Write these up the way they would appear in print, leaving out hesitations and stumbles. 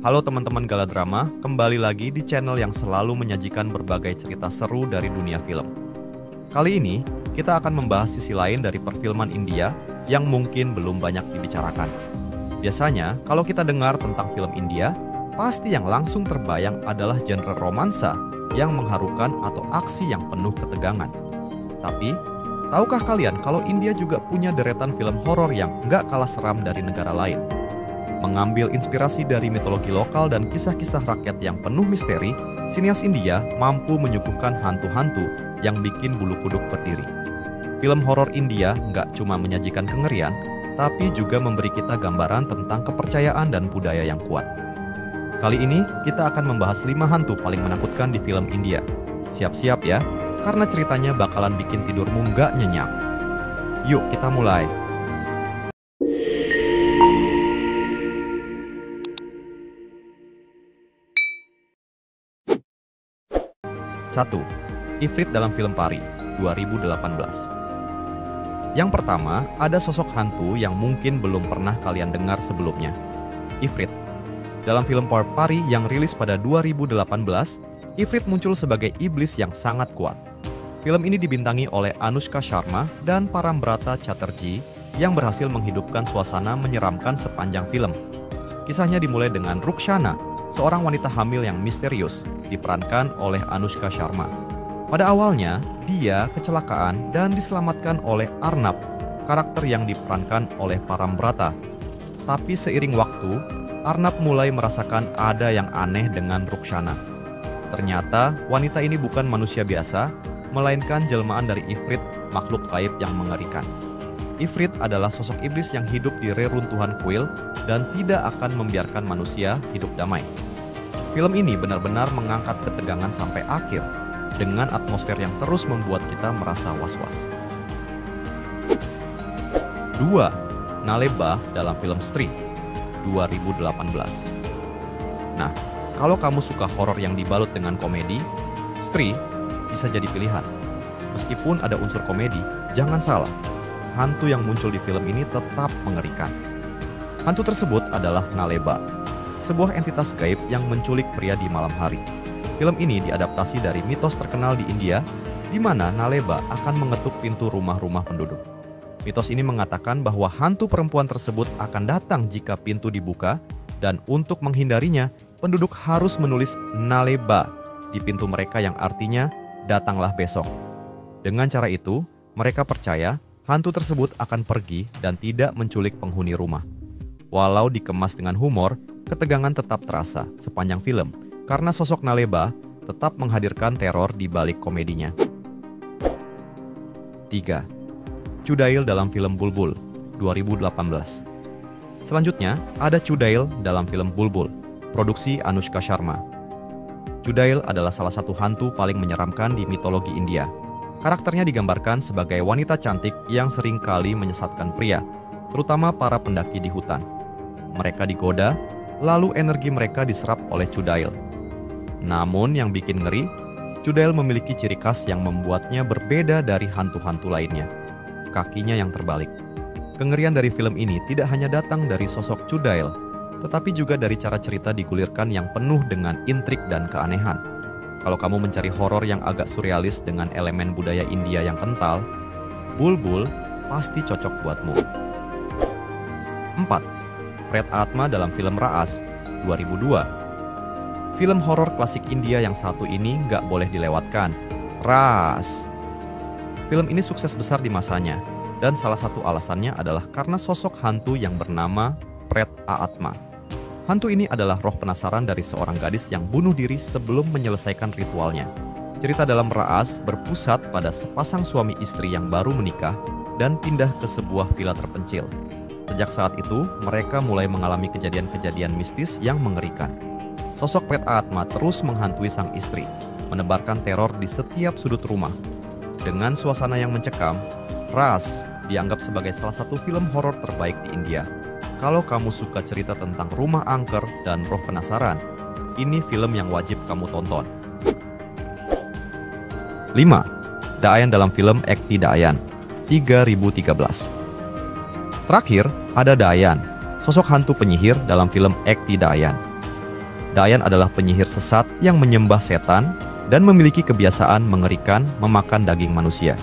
Halo teman-teman Gala Drama, kembali lagi di channel yang selalu menyajikan berbagai cerita seru dari dunia film. Kali ini, kita akan membahas sisi lain dari perfilman India yang mungkin belum banyak dibicarakan. Biasanya, kalau kita dengar tentang film India, pasti yang langsung terbayang adalah genre romansa yang mengharukan atau aksi yang penuh ketegangan. Tapi, tahukah kalian kalau India juga punya deretan film horor yang nggak kalah seram dari negara lain? Mengambil inspirasi dari mitologi lokal dan kisah-kisah rakyat yang penuh misteri, sinias India mampu menyuguhkan hantu-hantu yang bikin bulu kuduk berdiri. Film horor India nggak cuma menyajikan kengerian, tapi juga memberi kita gambaran tentang kepercayaan dan budaya yang kuat. Kali ini, kita akan membahas 5 hantu paling menakutkan di film India. Siap-siap ya, karena ceritanya bakalan bikin tidurmu nggak nyenyak. Yuk kita mulai. 1. Ifrit dalam film Pari, 2018. Yang pertama, ada sosok hantu yang mungkin belum pernah kalian dengar sebelumnya. Ifrit. Dalam film Pari yang rilis pada 2018, Ifrit muncul sebagai iblis yang sangat kuat. Film ini dibintangi oleh Anushka Sharma dan Parambrata Chatterjee yang berhasil menghidupkan suasana menyeramkan sepanjang film. Kisahnya dimulai dengan Rukshana, seorang wanita hamil yang misterius, diperankan oleh Anushka Sharma. Pada awalnya, dia kecelakaan dan diselamatkan oleh Arnab, karakter yang diperankan oleh Parambrata. Tapi seiring waktu, Arnab mulai merasakan ada yang aneh dengan Rukshana. Ternyata, wanita ini bukan manusia biasa, melainkan jelmaan dari Ifrit, makhluk gaib yang mengerikan. Ifrit adalah sosok iblis yang hidup di reruntuhan kuil dan tidak akan membiarkan manusia hidup damai. Film ini benar-benar mengangkat ketegangan sampai akhir dengan atmosfer yang terus membuat kita merasa was-was. 2. Naleba dalam film Stree, 2018. Nah, kalau kamu suka horor yang dibalut dengan komedi, Stree bisa jadi pilihan. Meskipun ada unsur komedi, jangan salah. Hantu yang muncul di film ini tetap mengerikan. Hantu tersebut adalah Naleba, sebuah entitas gaib yang menculik pria di malam hari. Film ini diadaptasi dari mitos terkenal di India, di mana Naleba akan mengetuk pintu rumah-rumah penduduk. Mitos ini mengatakan bahwa hantu perempuan tersebut akan datang jika pintu dibuka, dan untuk menghindarinya, penduduk harus menulis Naleba di pintu mereka yang artinya, datanglah besok. Dengan cara itu, mereka percaya hantu tersebut akan pergi dan tidak menculik penghuni rumah. Walau dikemas dengan humor, ketegangan tetap terasa sepanjang film karena sosok Naleba tetap menghadirkan teror di balik komedinya. 3. Cudail dalam film Bulbul, 2018. Selanjutnya, ada Cudail dalam film Bulbul, produksi Anushka Sharma. Cudail adalah salah satu hantu paling menyeramkan di mitologi India. Karakternya digambarkan sebagai wanita cantik yang sering kali menyesatkan pria, terutama para pendaki di hutan. Mereka digoda, lalu energi mereka diserap oleh Cudail. Namun yang bikin ngeri, Cudail memiliki ciri khas yang membuatnya berbeda dari hantu-hantu lainnya. Kakinya yang terbalik. Kengerian dari film ini tidak hanya datang dari sosok Cudail, tetapi juga dari cara cerita digulirkan yang penuh dengan intrik dan keanehan. Kalau kamu mencari horor yang agak surrealis dengan elemen budaya India yang kental, Bulbul pasti cocok buatmu. 4. Pret Atma dalam film Raas, 2002. Film horor klasik India yang satu ini nggak boleh dilewatkan, Raas. Film ini sukses besar di masanya, dan salah satu alasannya adalah karena sosok hantu yang bernama Pret Atma. Hantu ini adalah roh penasaran dari seorang gadis yang bunuh diri sebelum menyelesaikan ritualnya. Cerita dalam Raas berpusat pada sepasang suami istri yang baru menikah dan pindah ke sebuah villa terpencil. Sejak saat itu, mereka mulai mengalami kejadian-kejadian mistis yang mengerikan. Sosok Pret Atma terus menghantui sang istri, menebarkan teror di setiap sudut rumah. Dengan suasana yang mencekam, Raas dianggap sebagai salah satu film horor terbaik di India. Kalau kamu suka cerita tentang rumah angker dan roh penasaran, ini film yang wajib kamu tonton. 5. Dayan dalam film Ekti Dayan, 3013. Terakhir, ada Dayan, sosok hantu penyihir dalam film Ekti Dayan. Dayan adalah penyihir sesat yang menyembah setan dan memiliki kebiasaan mengerikan memakan daging manusia.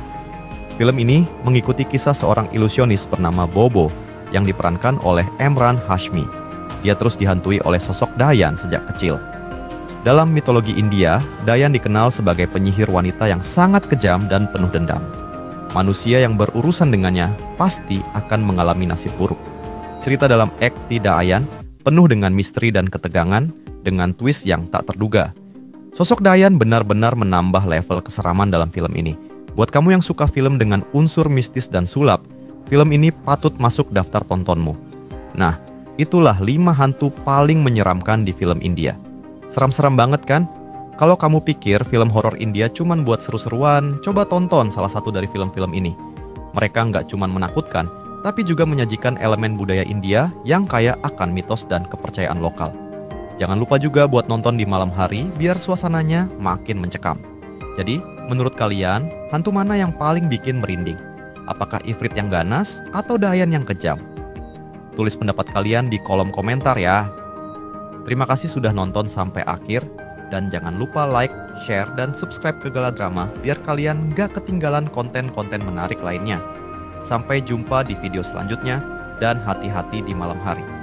Film ini mengikuti kisah seorang ilusionis bernama Bobo yang diperankan oleh Emran Hashmi. Dia terus dihantui oleh sosok Dayan sejak kecil. Dalam mitologi India, Dayan dikenal sebagai penyihir wanita yang sangat kejam dan penuh dendam. Manusia yang berurusan dengannya pasti akan mengalami nasib buruk. Cerita dalam Ekti Dayan penuh dengan misteri dan ketegangan dengan twist yang tak terduga. Sosok Dayan benar-benar menambah level keseraman dalam film ini. Buat kamu yang suka film dengan unsur mistis dan sulap, film ini patut masuk daftar tontonmu. Nah, itulah 5 hantu paling menyeramkan di film India. Seram-seram banget kan? Kalau kamu pikir film horor India cuman buat seru-seruan, coba tonton salah satu dari film-film ini. Mereka nggak cuman menakutkan, tapi juga menyajikan elemen budaya India yang kaya akan mitos dan kepercayaan lokal. Jangan lupa juga buat nonton di malam hari biar suasananya makin mencekam. Jadi, menurut kalian, hantu mana yang paling bikin merinding? Apakah Ifrit yang ganas atau Dayan yang kejam? Tulis pendapat kalian di kolom komentar ya. Terima kasih sudah nonton sampai akhir. Dan jangan lupa like, share, dan subscribe ke Gala Drama biar kalian gak ketinggalan konten-konten menarik lainnya. Sampai jumpa di video selanjutnya, dan hati-hati di malam hari.